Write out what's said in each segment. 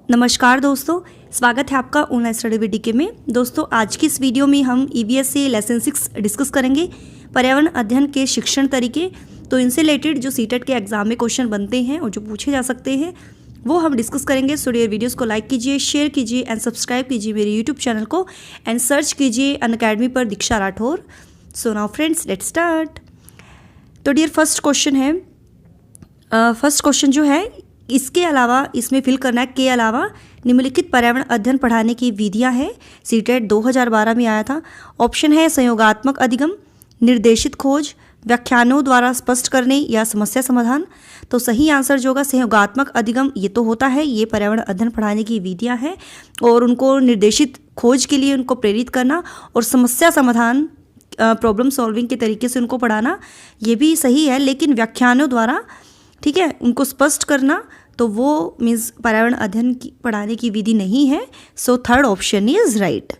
नमस्कार दोस्तों, स्वागत है आपका ऑनलाइन स्टडी विद डीके में। दोस्तों आज की इस वीडियो में हम ईवीएस से लेसन 6 डिस्कस करेंगे, पर्यावरण अध्ययन के शिक्षण तरीके। तो इनसे रिलेटेड जो सीटेट के एग्जाम में क्वेश्चन बनते हैं और जो पूछे जा सकते हैं वो हम डिस्कस करेंगे। सो डियर वीडियोस को लाइक कीजिए, शेयर कीजिए एंड सब्सक्राइब कीजिए मेरे यूट्यूब चैनल को एंड सर्च कीजिए अनअकैडमी पर Diksha Rathore. So now friends let's start. तो डियर फर्स्ट क्वेश्चन जो है इसके अलावा इसमें फिल करना है के अलावा निम्नलिखित पर्यावरण अध्ययन पढ़ाने की विधियां हैं। सीटेट 2012 में आया था। ऑप्शन है संयोगात्मक अधिगम, निर्देशित खोज, व्याख्यानों द्वारा स्पष्ट करने या समस्या समाधान। तो सही आंसर जो होगा संयोगात्मक अधिगम, ये तो होता है, ये पर्यावरण अध्ययन पढ़ाने की विधियां हैं और उनको निर्देशित खोज के लिए उनको प्रेरित करना और समस्या समाधान प्रॉब्लम सॉल्विंग के तरीके से उनको पढ़ाना, ये भी सही है। लेकिन व्याख्यानों द्वारा, ठीक है, उनको स्पष्ट करना तो वो मीन्स पर्यावरण अध्ययन की पढ़ाने की विधि नहीं है। So third option is right.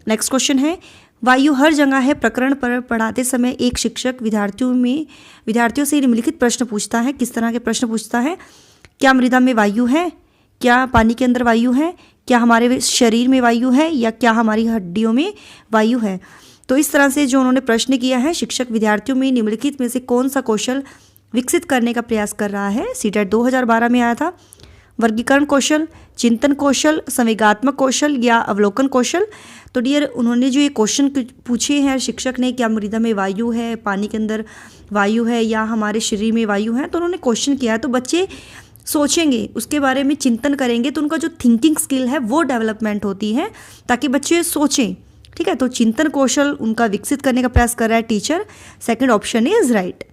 Next question है वायु हर जगह है प्रकरण पर पढ़ाते समय एक शिक्षक विद्यार्थियों से निम्नलिखित प्रश्न पूछता है। किस तरह के प्रश्न पूछता है? क्या मृदा में वायु है? क्या पानी के अंदर वायु है? क्या हमारे शरीर में वायु है? या क्या हमारी हड्डियों में वायु है? तो इस तरह से जो उन्होंने प्रश्न किया है, शिक्षक विद्यार्थियों में निम्नलिखित में से कौन सा कौशल विकसित करने का प्रयास कर रहा है। सीटेट 2012 में आया था। वर्गीकरण कौशल, चिंतन कौशल, संवेगात्मक कौशल या अवलोकन कौशल। तो डियर उन्होंने जो ये क्वेश्चन पूछे हैं शिक्षक ने, क्या मृदा में वायु है, पानी के अंदर वायु है या हमारे शरीर में वायु है, तो उन्होंने क्वेश्चन किया है। तो बच्चे सोचेंगे, उसके बारे में चिंतन करेंगे तो उनका जो थिंकिंग स्किल है वो डेवलपमेंट होती है ताकि बच्चे सोचें। ठीक है, तो चिंतन कौशल उनका विकसित करने का प्रयास कर रहा है teacher. Second option is right.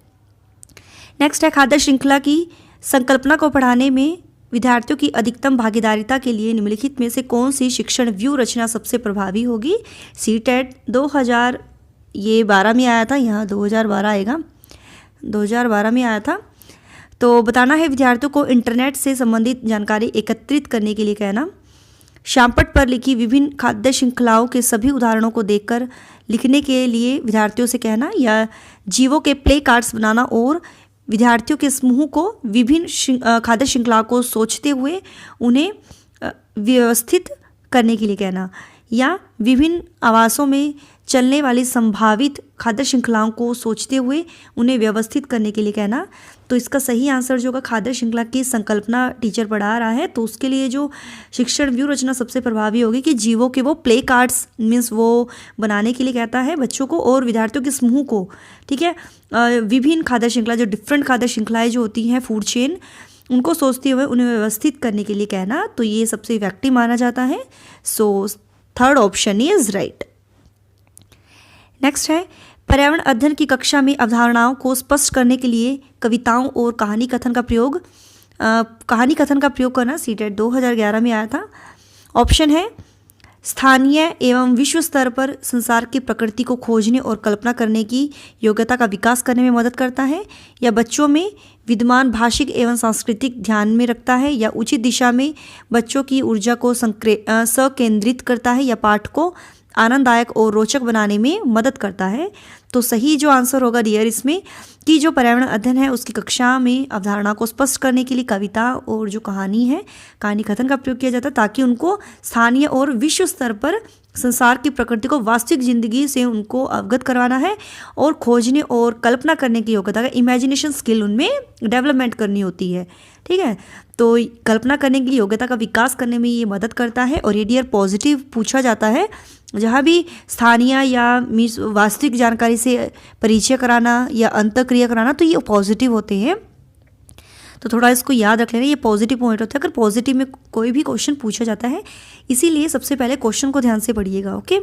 Next है खाद्य श्रृंखला की संकल्पना को पढ़ाने में विद्यार्थियों की अधिकतम भागीदारिता के लिए निम्नलिखित में से कौन सी शिक्षण व्यू रचना सबसे प्रभावी होगी। सीटेट 2012 में आया था, यहाँ 2012 आएगा, 2012 में आया था। तो बताना है विद्यार्थियों को इंटरनेट से संबंधित जानकारी एकत्रित करने के लिए कहना। श्यामपट्ट पर लिखी विभिन्न खाद्य श्रृंखलाओं के सभी उदाहरणों को देखकर लिखने के लिए विद्यार्थियों से कहना, या जीवों के प्ले कार्ड्स बनाना और विद्यार्थियों के समूह को विभिन्न खाद्य श्रृंखलाओं को सोचते हुए उन्हें व्यवस्थित करने के लिए कहना, या विभिन्न आवासों में चलने वाली संभावित खाद्य श्रृंखलाओं को सोचते हुए उन्हें व्यवस्थित करने के लिए कहना। तो इसका सही आंसर जो होगा खाद्य श्रृंखला की संकल्पना टीचर पढ़ा रहा है, तो उसके लिए जो शिक्षण व्यू रचना सबसे प्रभावी होगी कि जीवों के वो प्ले कार्ड्स मीन्स वो बनाने के लिए कहता है बच्चों को और विद्यार्थियों के समूह को, ठीक है, विभिन्न खाद्य श्रृंखला जो डिफरेंट खाद्य श्रृंखलाएँ जो होती हैं फूड चेन, उनको सोचते हुए उन्हें व्यवस्थित करने के लिए कहना। तो ये सबसे इफेक्टिव माना जाता है। So third option is right. Next है पर्यावरण अध्ययन की कक्षा में अवधारणाओं को स्पष्ट करने के लिए कविताओं और कहानी कथन का प्रयोग करना। सीटेट 2011 में आया था। ऑप्शन है स्थानीय एवं विश्व स्तर पर संसार की प्रकृति को खोजने और कल्पना करने की योग्यता का विकास करने में मदद करता है, या बच्चों में विद्यमान भाषिक एवं सांस्कृतिक ध्यान में रखता है, या उचित दिशा में बच्चों की ऊर्जा को संकेंद्रित करता है, या पाठ को आनंददायक और रोचक बनाने में मदद करता है। तो सही जो आंसर होगा डियर इसमें कि जो पर्यावरण अध्ययन है उसकी कक्षा में अवधारणा को स्पष्ट करने के लिए कविता और जो कहानी है कहानी कथन का प्रयोग किया जाता है ताकि उनको स्थानीय और विश्व स्तर पर संसार की प्रकृति को वास्तविक जिंदगी से उनको अवगत करवाना है और खोजने और कल्पना करने की योग्यता का इमेजिनेशन स्किल उनमें डेवलपमेंट करनी होती है। ठीक है, तो कल्पना करने की योग्यता का विकास करने में ये मदद करता है। और ये डियर पॉजिटिव पूछा जाता है, जहाँ भी स्थानीय या वास्तविक जानकारी से परिचय कराना या अंतःक्रिया कराना, तो ये पॉजिटिव होते हैं। तो थोड़ा इसको याद रख लेना, ये पॉजिटिव पॉइंट होता है अगर पॉजिटिव में कोई भी क्वेश्चन पूछा जाता है। इसीलिए सबसे पहले क्वेश्चन को ध्यान से पढ़िएगा। ओके,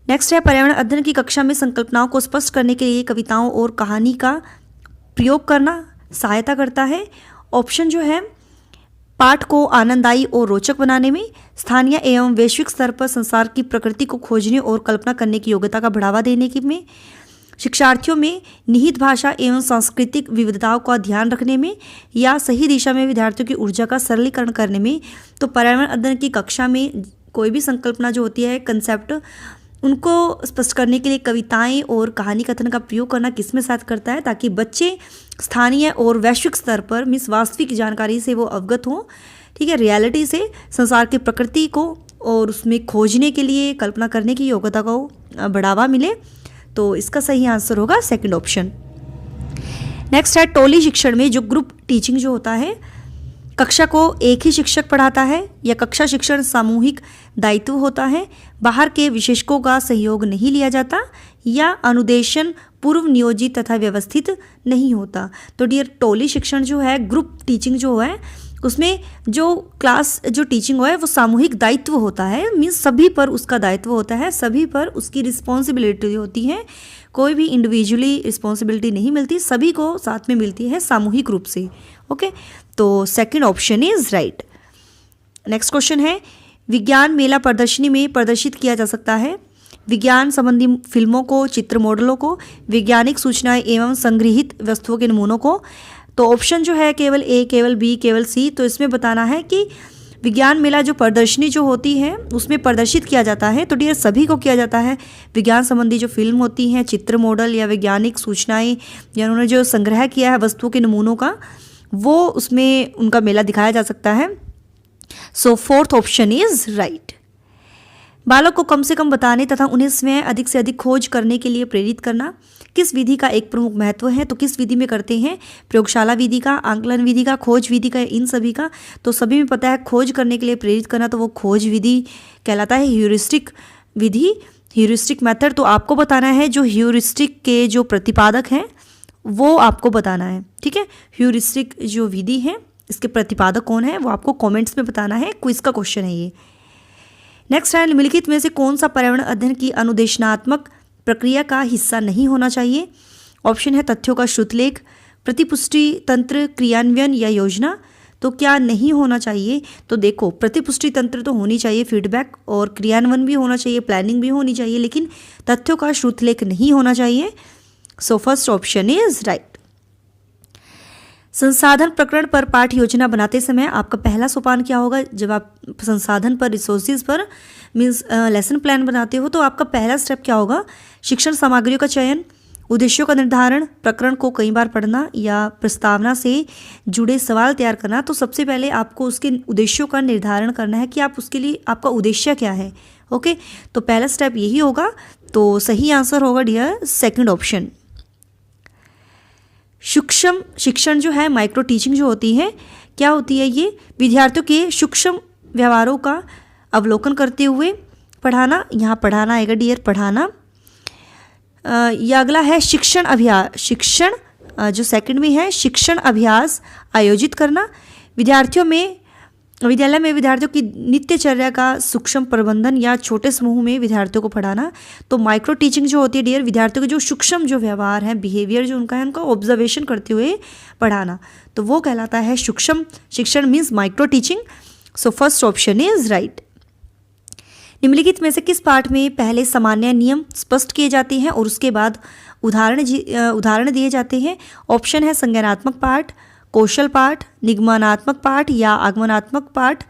नेक्स्ट है पर्यावरण अध्ययन की कक्षा में संकल्पनाओं को स्पष्ट करने के लिए कविताओं और कहानी का प्रयोग करना सहायता करता है। ऑप्शन जो है पाठ को आनंददायी और रोचक बनाने में, स्थानीय एवं वैश्विक स्तर पर संसार की प्रकृति को खोजने और कल्पना करने की योग्यता का बढ़ावा देने की में, शिक्षार्थियों में निहित भाषा एवं सांस्कृतिक विविधताओं का ध्यान रखने में, या सही दिशा में विद्यार्थियों की ऊर्जा का सरलीकरण करने में। तो पर्यावरण अध्ययन की कक्षा में कोई भी संकल्पना जो होती है कंसेप्ट, उनको स्पष्ट करने के लिए कविताएं और कहानी कथन का प्रयोग करना किसमें साथ करता है, ताकि बच्चे स्थानीय और वैश्विक स्तर पर मीन्स वास्तविक जानकारी से वो अवगत हों, ठीक है, रियलिटी से संसार की प्रकृति को और उसमें खोजने के लिए कल्पना करने की योग्यता को बढ़ावा मिले। तो इसका सही आंसर होगा सेकंड ऑप्शन। नेक्स्ट है टोली शिक्षण में जो ग्रुप टीचिंग जो होता है, कक्षा को एक ही शिक्षक पढ़ाता है या कक्षा शिक्षण सामूहिक दायित्व होता है, बाहर के विशेषज्ञों का सहयोग नहीं लिया जाता या अनुदेशन पूर्व नियोजित तथा व्यवस्थित नहीं होता। तो डियर टोली शिक्षण जो है, ग्रुप टीचिंग जो है, उसमें जो क्लास जो टीचिंग है वो सामूहिक दायित्व होता है, मीन्स सभी पर उसका दायित्व होता है, सभी पर उसकी रिस्पॉन्सिबिलिटी होती है, कोई भी इंडिविजुअली रिस्पॉन्सिबिलिटी नहीं मिलती, सभी को साथ में मिलती है सामूहिक रूप से। ओके, तो second option is right. Next question है विज्ञान मेला प्रदर्शनी में प्रदर्शित किया जा सकता है विज्ञान संबंधी फिल्मों को, चित्र मॉडलों को, वैज्ञानिक सूचनाएं एवं संग्रहित वस्तुओं के नमूनों को। तो ऑप्शन जो है केवल ए, केवल बी, केवल सी। तो इसमें बताना है कि विज्ञान मेला जो प्रदर्शनी जो होती है उसमें प्रदर्शित किया जाता है, तो डियर सभी को किया जाता है। विज्ञान संबंधी जो फिल्म होती हैं, चित्र मॉडल या वैज्ञानिक सूचनाएं या उन्होंने जो संग्रह किया है वस्तुओं के नमूनों का, वो उसमें उनका मेला दिखाया जा सकता है। सो फोर्थ ऑप्शन इज राइट। बालक को कम से कम बताने तथा उन्हें स्वयं अधिक से अधिक खोज करने के लिए प्रेरित करना किस विधि का एक प्रमुख महत्व है? तो किस विधि में करते हैं? प्रयोगशाला विधि का, आंकलन विधि का, खोज विधि का, इन सभी का। तो सभी में पता है खोज करने के लिए प्रेरित करना, तो वो खोज विधि कहलाता है। ह्यूरिस्टिक विधि, ह्यूरिस्टिक मेथड, तो आपको बताना है जो ह्यूरिस्टिक के जो प्रतिपादक हैं वो आपको बताना है, ठीक है। ह्यूरिस्टिक जो विधि है इसके प्रतिपादक कौन है वो आपको कमेंट्स में बताना है, क्विज का क्वेश्चन है ये। नेक्स्ट है निम्नलिखित में से कौन सा पर्यावरण अध्ययन की अनुदेशनात्मक प्रक्रिया का हिस्सा नहीं होना चाहिए? ऑप्शन है तथ्यों का श्रुतलेख, प्रतिपुष्टि तंत्र, क्रियान्वयन या योजना। तो क्या नहीं होना चाहिए? तो देखो प्रतिपुष्टि तंत्र तो होनी चाहिए, फीडबैक, और क्रियान्वयन भी होना चाहिए, प्लानिंग भी होनी चाहिए, लेकिन तथ्यों का श्रुतलेख नहीं होना चाहिए। So first option is right. संसाधन प्रकरण पर पाठ योजना बनाते समय आपका पहला सोपान क्या होगा? जब आप संसाधन पर, रिसोर्सेज पर मीन्स लेसन प्लान बनाते हो तो आपका पहला स्टेप क्या होगा? शिक्षण सामग्रियों का चयन, उद्देश्यों का निर्धारण, प्रकरण को कई बार पढ़ना या प्रस्तावना से जुड़े सवाल तैयार करना। तो सबसे पहले आपको उसके उद्देश्यों का निर्धारण करना है कि आप उसके लिए आपका उद्देश्य क्या है। ओके, तो पहला स्टेप यही होगा। तो सही आंसर होगा डियर सेकंड ऑप्शन। सूक्ष्म शिक्षण जो है, माइक्रो टीचिंग जो होती है, क्या होती है ये? विद्यार्थियों के सूक्ष्म व्यवहारों का अवलोकन करते हुए पढ़ाना, यहाँ पढ़ाना आएगा डियर, पढ़ाना। या अगला है शिक्षण अभ्यास, शिक्षण जो सेकंड में है, शिक्षण अभ्यास आयोजित करना। विद्यालय में विद्यार्थियों की नित्यचर्या का सूक्ष्म प्रबंधन या छोटे समूह में विद्यार्थियों को पढ़ाना। तो माइक्रो टीचिंग जो होती है डियर, विद्यार्थियों के जो सूक्ष्म जो व्यवहार है, बिहेवियर जो उनका है, उनका ऑब्जर्वेशन करते हुए पढ़ाना, तो वो कहलाता है सूक्ष्म शिक्षण, means micro teaching. So first option is right. निम्नलिखित में से किस पाठ में पहले सामान्य नियम स्पष्ट किए जाते हैं और उसके बाद उदाहरण दिए जाते हैं? ऑप्शन है संज्ञानात्मक पाठ, कौशल पाठ, निगमनात्मक पाठ या आगमनात्मक पाठ।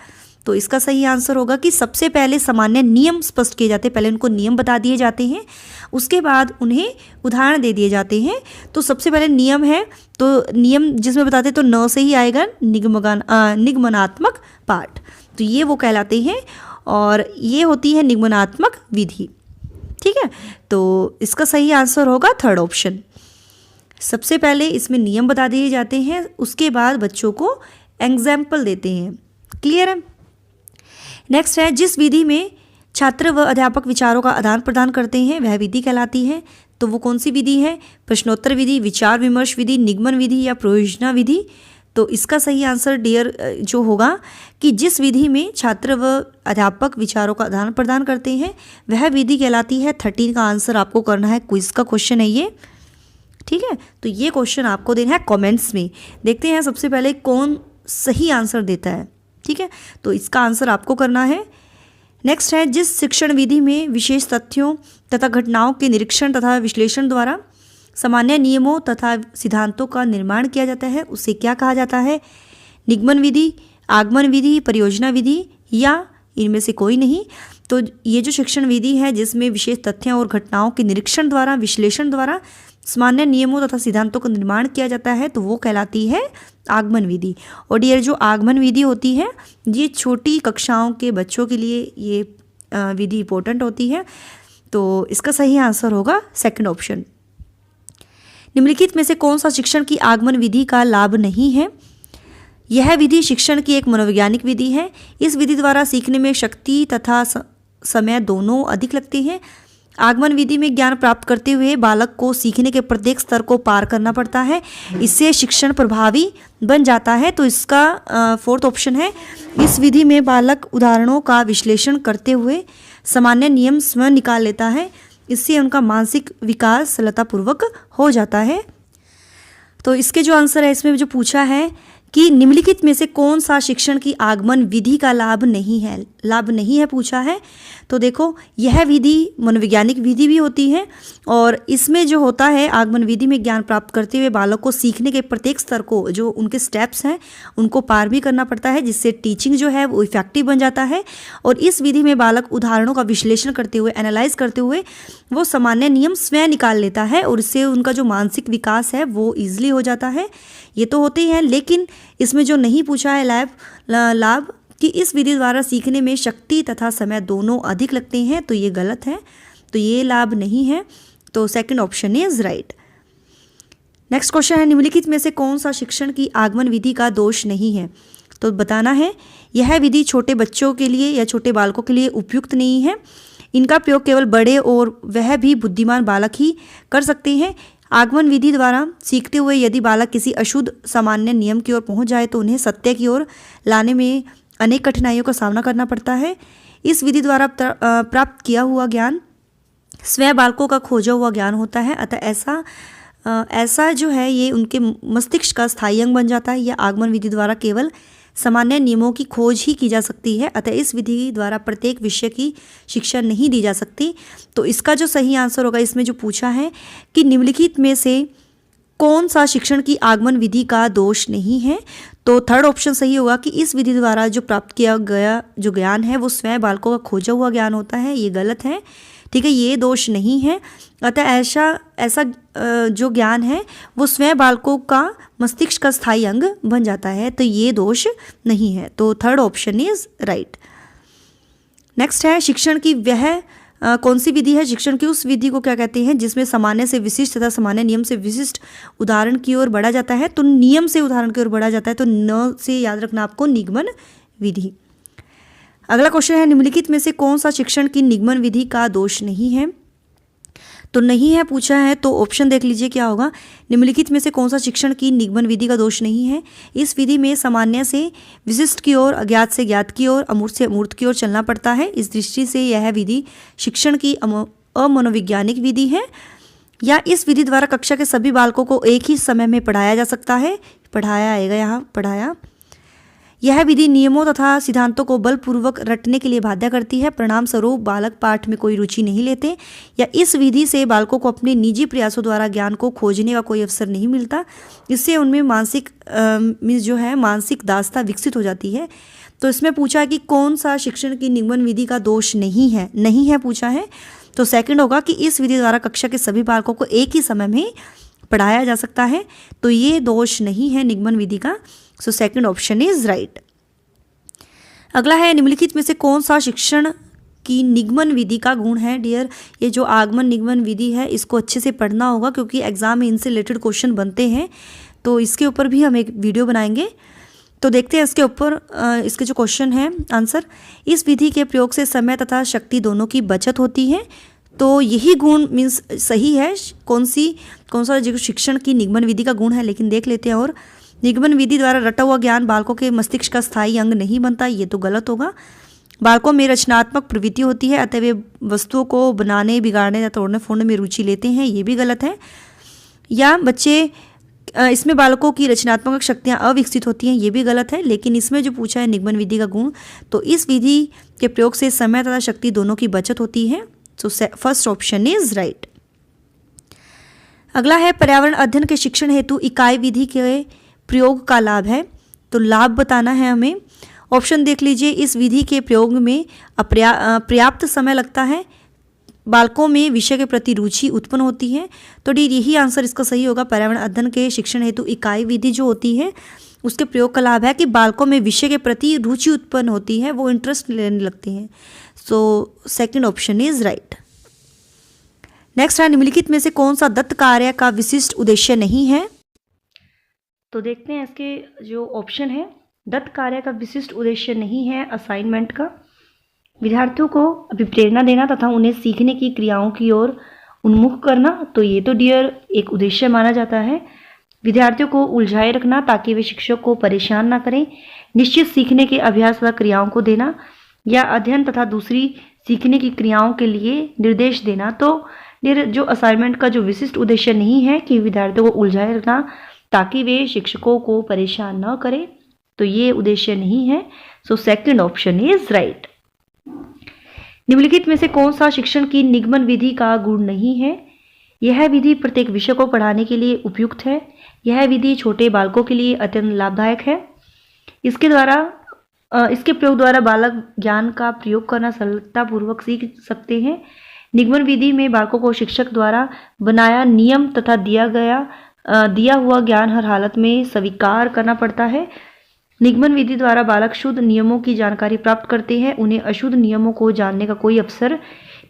तो इसका सही आंसर होगा कि सबसे पहले सामान्य नियम स्पष्ट किए जाते हैं, पहले उनको नियम बता दिए जाते हैं, उसके बाद उन्हें उदाहरण दे दिए जाते हैं। तो सबसे पहले नियम है, तो नियम जिसमें बताते तो न से ही आएगा निगमनात्मक पाठ, तो ये वो कहलाते हैं और ये होती है निगमनात्मक विधि, ठीक है। तो इसका सही आंसर होगा थर्ड ऑप्शन। सबसे पहले इसमें नियम बता दिए जाते हैं, उसके बाद बच्चों को एग्जाम्पल देते हैं। क्लियर है? नेक्स्ट है जिस विधि में छात्र व अध्यापक विचारों का आदान प्रदान करते हैं वह विधि कहलाती है। तो वो कौन सी विधि है? प्रश्नोत्तर विधि, विचार विमर्श विधि, निगमन विधि या प्रयोजना विधि। तो इसका सही आंसर डियर जो होगा कि जिस विधि में छात्र व अध्यापक विचारों का आदान प्रदान करते हैं वह विधि कहलाती है। 13 का आंसर आपको करना है, क्विज का क्वेश्चन है ये, ठीक है। तो ये क्वेश्चन आपको देना है कमेंट्स में। देखते हैं सबसे पहले कौन सही आंसर देता है, ठीक है। तो इसका आंसर आपको करना है। नेक्स्ट है जिस शिक्षण विधि में विशेष तथ्यों तथा घटनाओं के निरीक्षण तथा विश्लेषण द्वारा सामान्य नियमों तथा सिद्धांतों का निर्माण किया जाता है उसे क्या कहा जाता है? निगमन विधि, आगमन विधि, परियोजना विधि या इनमें से कोई नहीं। तो ये जो शिक्षण विधि है जिसमें विशेष तथ्यों और घटनाओं के निरीक्षण द्वारा, विश्लेषण द्वारा सामान्य नियमों तथा सिद्धांतों का निर्माण किया जाता है, तो वो कहलाती है आगमन विधि। और ये जो आगमन विधि होती है ये छोटी कक्षाओं के बच्चों के लिए ये विधि इंपॉर्टेंट होती है। तो इसका सही आंसर होगा सेकंड ऑप्शन। निम्नलिखित में से कौन सा शिक्षण की आगमन विधि का लाभ नहीं है? यह विधि शिक्षण की एक मनोवैज्ञानिक विधि है। इस विधि द्वारा सीखने में शक्ति तथा समय दोनों अधिक लगते हैं। आगमन विधि में ज्ञान प्राप्त करते हुए बालक को सीखने के प्रत्येक स्तर को पार करना पड़ता है, इससे शिक्षण प्रभावी बन जाता है। तो इसका फोर्थ ऑप्शन है, इस विधि में बालक उदाहरणों का विश्लेषण करते हुए सामान्य नियम स्वयं निकाल लेता है, इससे उनका मानसिक विकास सरलतापूर्वक हो जाता है। तो इसके जो आंसर है इसमें जो पूछा है कि निम्नलिखित में से कौन सा शिक्षण की आगमन विधि का लाभ नहीं है पूछा है। तो देखो यह विधि मनोवैज्ञानिक विधि भी होती है और इसमें जो होता है आगमन विधि में ज्ञान प्राप्त करते हुए बालक को सीखने के प्रत्येक स्तर को, जो उनके स्टेप्स हैं उनको पार भी करना पड़ता है, जिससे टीचिंग जो है वो इफेक्टिव बन जाता है। और इस विधि में बालक उदाहरणों का विश्लेषण करते हुए, एनालाइज करते हुए वो सामान्य नियम स्वयं निकाल लेता है और इससे उनका जो मानसिक विकास है वो ईजिली हो जाता है। ये तो होते ही हैं, लेकिन इसमें जो नहीं पूछा है लाभ कि इस विधि द्वारा सीखने में शक्ति तथा समय दोनों अधिक लगते हैं, तो ये गलत है, तो ये लाभ नहीं है। तो second option is right. Next question है, निम्नलिखित में से कौन सा शिक्षण की आगमन विधि का दोष नहीं है? तो बताना है यह विधि छोटे बच्चों के लिए या छोटे बालकों के लिए उपयुक्त नहीं है। इनका प्रयोग केवल बड़े और वह भी बुद्धिमान बालक ही कर सकते हैं। आगमन विधि द्वारा सीखते हुए यदि बालक किसी अशुद्ध सामान्य नियम की ओर पहुंच जाए तो उन्हें सत्य की ओर लाने में अनेक कठिनाइयों का सामना करना पड़ता है। इस विधि द्वारा प्राप्त किया हुआ ज्ञान स्वयं बालकों का खोजा हुआ ज्ञान होता है, अतः ऐसा जो है ये उनके मस्तिष्क का स्थायी अंग बन जाता है। यह आगमन विधि द्वारा केवल सामान्य नियमों की खोज ही की जा सकती है, अतः इस विधि द्वारा प्रत्येक विषय की शिक्षा नहीं दी जा सकती। तो इसका जो सही आंसर होगा, इसमें जो पूछा है कि निम्नलिखित में से कौन सा शिक्षण की आगमन विधि का दोष नहीं है, तो थर्ड ऑप्शन सही होगा कि इस विधि द्वारा जो प्राप्त किया गया जो ज्ञान है वो स्वयं बालकों का खोजा हुआ ज्ञान होता है। ये गलत है, ठीक है, ये दोष नहीं है। अतः ऐसा जो ज्ञान है वो स्वयं बालकों का मस्तिष्क का स्थायी अंग बन जाता है, तो ये दोष नहीं है। तो third option is right. Next है, शिक्षण की वह कौन सी विधि है? शिक्षण की उस विधि को क्या कहते हैं जिसमें सामान्य से विशिष्ट तथा सामान्य नियम से विशिष्ट उदाहरण की ओर बढ़ा जाता है। तो नियम से उदाहरण की ओर बढ़ा जाता है, तो न से याद रखना आपको, निगमन विधि। अगला क्वेश्चन है, निम्नलिखित में से कौन सा शिक्षण की निगमन विधि का दोष नहीं है? तो नहीं है पूछा है, तो ऑप्शन देख लीजिए क्या होगा। निम्नलिखित में से कौन सा शिक्षण की निगमन विधि का दोष नहीं है? इस विधि में सामान्य से विशिष्ट की ओर, अज्ञात से ज्ञात की ओर, अमूर्त से अमूर्त की ओर चलना पड़ता है। इस दृष्टि से यह विधि शिक्षण की अमनोवैज्ञानिक विधि है। या इस विधि द्वारा कक्षा के सभी बालकों को एक ही समय में पढ़ाया जा सकता है। पढ़ाया आएगा यहाँ, पढ़ाया। यह विधि नियमों तथा सिद्धांतों को बलपूर्वक रटने के लिए बाध्य करती है। परिणाम स्वरूप बालक पाठ में कोई रुचि नहीं लेते, या इस विधि से बालकों को अपने निजी प्रयासों द्वारा ज्ञान को खोजने का कोई अवसर नहीं मिलता। इससे उनमें मानसिक दासता विकसित हो जाती है। तो इसमें पूछा है कि कौन सा शिक्षण की निगमन विधि का दोष नहीं है पूछा है, तो सेकंड होगा कि इस विधि द्वारा कक्षा के सभी बालकों को एक ही समय में पढ़ाया जा सकता है, तो ये दोष नहीं है निगमन विधि का। So second option is right. अगला है, निम्नलिखित में से कौन सा शिक्षण की निगमन विधि का गुण है? डियर, ये जो आगमन निगमन विधि है इसको अच्छे से पढ़ना होगा, क्योंकि एग्जाम में इनसे रिलेटेड क्वेश्चन बनते हैं, तो इसके ऊपर भी हम एक वीडियो बनाएंगे। तो देखते हैं इसके ऊपर इसके जो क्वेश्चन है आंसर। इस विधि के प्रयोग से समय तथा शक्ति दोनों की बचत होती है, तो यही गुण मीन्स सही है। कौन सा जो शिक्षण की निगमन विधि का गुण है, लेकिन देख लेते हैं। और निगमन विधि द्वारा रटा हुआ ज्ञान बालकों के मस्तिष्क का स्थायी अंग नहीं बनता, ये तो गलत होगा। बालकों में रचनात्मक प्रवृत्ति होती है, अतः वे वस्तुओं को बनाने, बिगाड़ने या तोड़ने फोड़ने में रुचि लेते हैं, ये भी गलत है। या इसमें बालकों की रचनात्मक शक्तियाँ अविकसित होती हैं, ये भी गलत है। लेकिन इसमें जो पूछा है निगमन विधि का गुण, तो इस विधि के प्रयोग से समय तथा शक्ति दोनों की बचत होती है। So first option is right. अगला है, पर्यावरण अध्ययन के शिक्षण हेतु इकाई विधि के प्रयोग का लाभ है। तो लाभ बताना है हमें, ऑप्शन देख लीजिए, इस विधि के प्रयोग में पर्याप्त समय लगता है, बालकों में विषय के प्रति रुचि उत्पन्न होती है। तो डी यही आंसर इसका सही होगा। पर्यावरण अध्ययन के शिक्षण हेतु इकाई विधि जो होती है उसके प्रयोग का लाभ है कि बालकों में विषय के प्रति रुचि उत्पन्न होती है, वो इंटरेस्ट लेने लगते हैं। So second option is right. Next है, निम्नलिखित में से कौन सा दत्त कार्य का विशिष्ट उद्देश्य नहीं है? तो देखते हैं इसके जो ऑप्शन है, दत्त कार्य का विशिष्ट उद्देश्य नहीं है असाइनमेंट का विद्यार्थियों को अभिप्रेरणा देना तथा उन्हें सीखने की क्रियाओं की ओर उन्मुख करना। तो ये तो डियर एक उद्देश्य माना जाता है। विद्यार्थियों को उलझाए रखना ताकि वे शिक्षक को परेशान ना करें, निश्चित सीखने के अभ्यास व क्रियाओं को देना, या अध्ययन तथा दूसरी सीखने की क्रियाओं के लिए निर्देश देना। तो डियर जो असाइनमेंट का जो विशिष्ट उद्देश्य नहीं है कि विद्यार्थियों को उलझाए रखना ताकि वे शिक्षकों को परेशान न करें, तो ये उद्देश्य नहीं है। So second option is right. निम्नलिखित में से कौन सा शिक्षण की निगमन विधि का गुण नहीं है? यह विधि प्रत्येक विषय को पढ़ाने के लिए उपयुक्त है। यह विधि छोटे बालकों के लिए अत्यंत लाभदायक है। इसके प्रयोग द्वारा बालक ज्ञान का प्रयोग करना सरलतापूर्वक सीख सकते हैं। निगमन विधि में बालकों को शिक्षक द्वारा बनाया नियम तथा दिया हुआ ज्ञान हर हालत में स्वीकार करना पड़ता है। निगमन विधि द्वारा बालक शुद्ध नियमों की जानकारी प्राप्त करते हैं, उन्हें अशुद्ध नियमों को जानने का कोई अवसर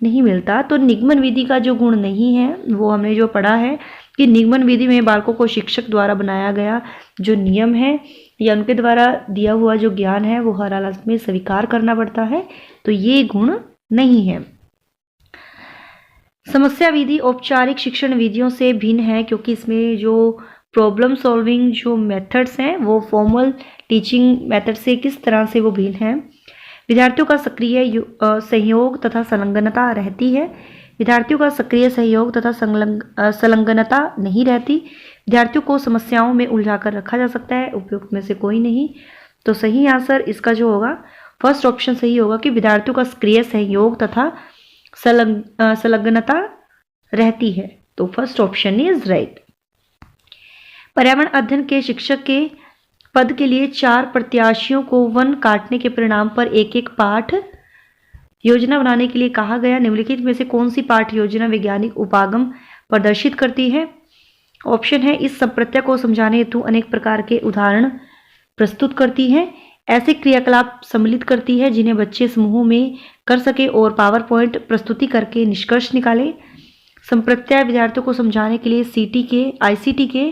नहीं मिलता। तो निगमन विधि का जो गुण नहीं है वो हमने जो पढ़ा है कि निगमन विधि में बालकों को शिक्षक द्वारा बनाया गया जो नियम है या उनके द्वारा दिया हुआ जो ज्ञान है वो हर हालत में स्वीकार करना पड़ता है, तो ये गुण नहीं है। समस्या विधि औपचारिक शिक्षण विधियों से भिन्न है क्योंकि इसमें जो प्रॉब्लम सॉल्विंग जो मेथड्स हैं वो फॉर्मल टीचिंग मेथड से किस तरह से वो भिन्न है। विद्यार्थियों का सक्रिय सहयोग तथा संलग्नता रहती है। विद्यार्थियों का सक्रिय सहयोग तथा संलग्नता नहीं रहती। विद्यार्थियों को समस्याओं में उलझाकर रखा जा सकता है, उपयुक्त में से कोई नहीं। तो सही आंसर इसका जो होगा फर्स्ट ऑप्शन सही होगा कि विद्यार्थियों का सक्रिय सहयोग तथा संलग्नता रहती है। तो फर्स्ट ऑप्शन इज राइट। पर्यावरण अध्ययन के शिक्षक के पद के लिए 4 प्रत्याशियों को वन काटने के परिणाम पर एक एक पाठ योजना बनाने के लिए कहा गया। निम्नलिखित में से कौन सी पाठ योजना वैज्ञानिक उपागम प्रदर्शित करती है? ऑप्शन है, इस संप्रत्या को समझाने हेतु अनेक प्रकार के उदाहरण प्रस्तुत करती है, ऐसे क्रियाकलाप सम्मिलित करती है जिन्हें बच्चे समूहों में कर सके और पावर पॉइंट प्रस्तुति करके निष्कर्ष निकाले। संप्रत्या विद्यार्थियों को समझाने के लिए ICT के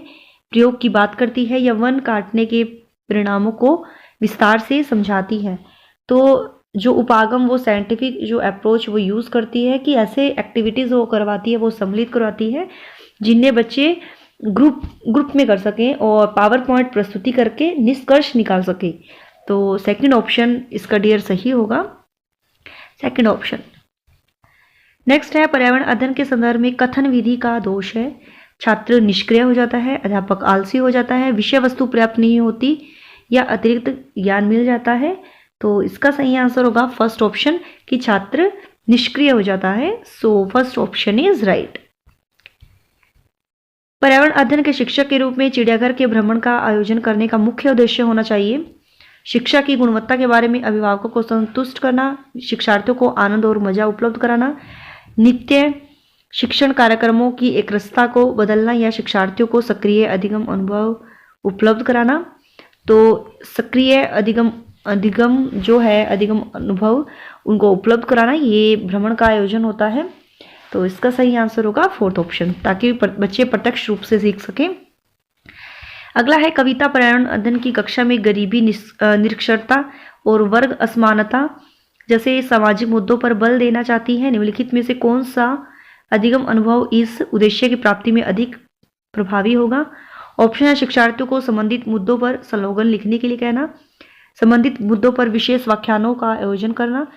प्रयोग की बात करती है या वन काटने के परिणामों को विस्तार से समझाती है। तो जो उपागम वो साइंटिफिक जो अप्रोच वो यूज़ करती है कि ऐसे एक्टिविटीज़ वो करवाती है, वो सम्मिलित करवाती है जिन्हें बच्चे ग्रुप में कर सकें और पावर पॉइंट प्रस्तुति करके निष्कर्ष निकाल सके। तो सेकंड ऑप्शन इसका डियर सही होगा, सेकंड ऑप्शन। नेक्स्ट है, पर्यावरण अध्ययन के संदर्भ में कथन विधि का दोष है। छात्र निष्क्रिय हो जाता है, अध्यापक आलसी हो जाता है, विषय वस्तु पर्याप्त नहीं होती या अतिरिक्त ज्ञान मिल जाता है। तो इसका सही आंसर होगा फर्स्ट ऑप्शन कि छात्र निष्क्रिय हो जाता है। So first option is right. पर्यावरण अध्ययन के शिक्षक के रूप में चिड़ियाघर के भ्रमण का आयोजन करने का मुख्य उद्देश्य होना चाहिए शिक्षा की गुणवत्ता के बारे में अभिभावकों को संतुष्ट करना, शिक्षार्थियों को आनंद और मजा उपलब्ध कराना, नित्य शिक्षण कार्यक्रमों की एकरसता को बदलना या शिक्षार्थियों को सक्रिय अधिगम अनुभव उपलब्ध कराना। तो सक्रिय अधिगम अनुभव उनको उपलब्ध कराना, ये भ्रमण का आयोजन होता है। तो इसका सही आंसर होगा फोर्थ ऑप्शन, ताकि बच्चे प्रत्यक्ष रूप से सीख सकें। अगला है, कविता पर्यावरण अध्ययन की कक्षा में गरीबी, निरक्षरता और वर्ग असमानता जैसे सामाजिक मुद्दों पर बल देना चाहती है। निम्नलिखित में से कौन सा अधिगम अनुभव इस उद्देश्य की प्राप्ति में अधिक प्रभावी होगा? ऑप्शन है, शिक्षार्थियों को संबंधित मुद्दों पर स्लोगन लिखने के लिए कहना, संबंधित मुद्दों पर विशेष व्याख्यानों का आयोजन करना,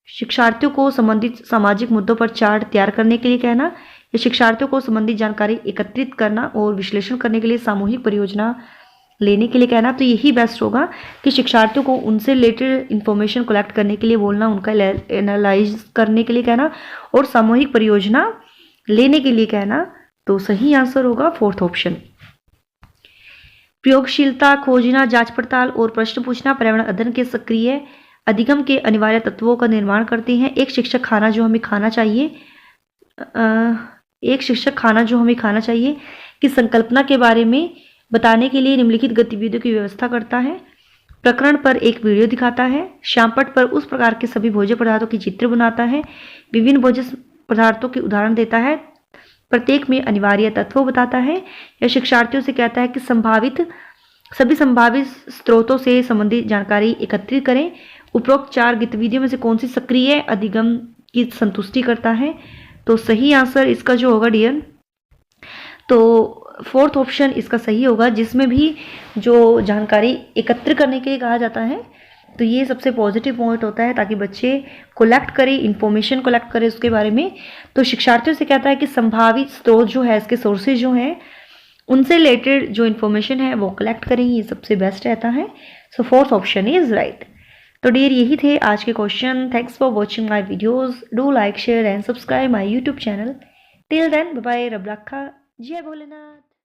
शिक्षार्थियों को संबंधित सामाजिक मुद्दों पर चार्ट तैयार करने के लिए कहना, या शिक्षार्थियों को संबंधित जानकारी एकत्रित करना और विश्लेषण करने के लिए सामूहिक परियोजना लेने के लिए कहना। तो यही बेस्ट होगा कि शिक्षार्थियों को उनसे रिलेटेड इंफॉर्मेशन कलेक्ट करने के लिए बोलना, उनका एनालाइज करने के लिए कहना और सामूहिक परियोजना लेने के लिए कहना। तो सही आंसर होगा फोर्थ ऑप्शन। प्रयोगशीलता, खोजना, जांच पड़ताल और प्रश्न पूछना पर्यावरण अध्ययन के सक्रिय अधिगम के अनिवार्य तत्वों का निर्माण करते हैं। एक शिक्षक खाना जो हमें खाना चाहिए की संकल्पना के बारे में बताने के लिए निम्नलिखित गतिविधियों की व्यवस्था करता है। प्रकरण पर एक वीडियो दिखाता है। श्यामपट्ट पर उस प्रकार के सभी भोज्य पदार्थों की चित्र बनाता है। विभिन्न भोज्य पदार्थों के उदाहरण देता है। प्रत्येक में अनिवार्य तत्व बताता है। या शिक्षार्थियों से कहता है कि सभी संभावित स्रोतों से संबंधित जानकारी एकत्रित करें। उपरोक्त 4 गतिविधियों में से कौन सी सक्रिय अधिगम की संतुष्टि करता है? तो सही आंसर इसका जो होगा डियर, तो 4th ऑप्शन इसका सही होगा, जिसमें भी जो जानकारी एकत्र करने के लिए कहा जाता है। तो ये सबसे पॉजिटिव पॉइंट होता है ताकि बच्चे कलेक्ट करें, इंफॉर्मेशन कलेक्ट करें उसके बारे में। तो शिक्षार्थियों से कहता है कि संभावित स्रोत जो है, इसके सोर्सेज जो हैं, उनसे रिलेटेड जो इन्फॉर्मेशन है वो कलेक्ट करें, ये सबसे बेस्ट रहता है। So 4th option is right. तो डियर यही थे आज के question. Thanks for watching my videos. Do like, share and subscribe my YouTube channel. Till then bye bye. रब रखा। जय भोलेनाथ।